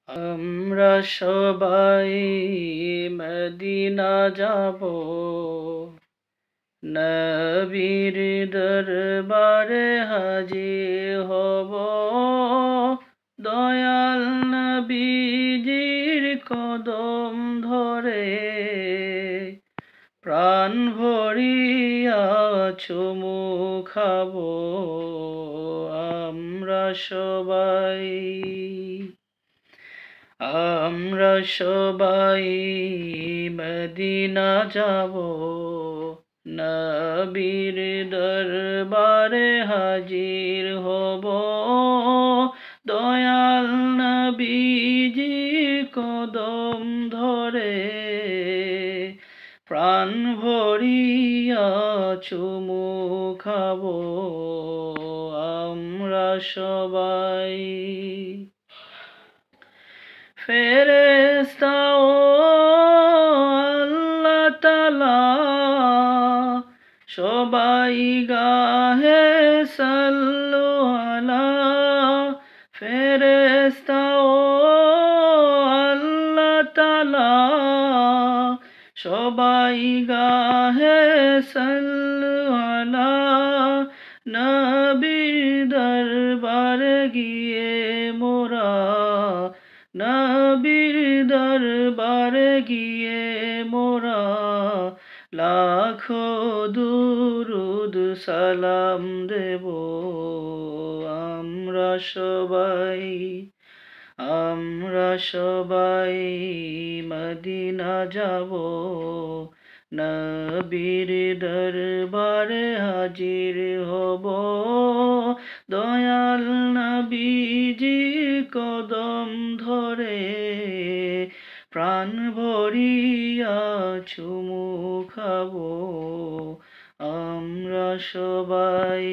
আমরা সবাই মদিনা যাব, নবীর দরবারে হাজির হব। দয়াল নবীজির কদম ধরে প্রাণ ভরিয়া চুমু খাবো আমরা সবাই। আমরা সবাই মদিনা যাব, নবীর দরবারে হাজির হব। দয়াল নবীজির কদম ধরে প্রাণ ভরিয়া চুমু খাবো আমরা সবাই। ফেরেশতা ও আল্লাহ তাআলা সবাই গাহে সাল্লু আলা। ফেরেশতা ও আল্লাহ তাআলা সবাই গাহে সাল্লু আলা। নবীর দরবারে গিয়ে মোরা, নবীর দরবারে গিয়ে মোরা লাখো দুরুদ সালাম দেব আমরা সবাই। আমরা সবাই মদিনা যাব, নবীর দরবারে হাজির হব। দয়াল নবীজির কদম ধরে প্রাণ ভরিয়া চুমু খাবো আমরা সবাই।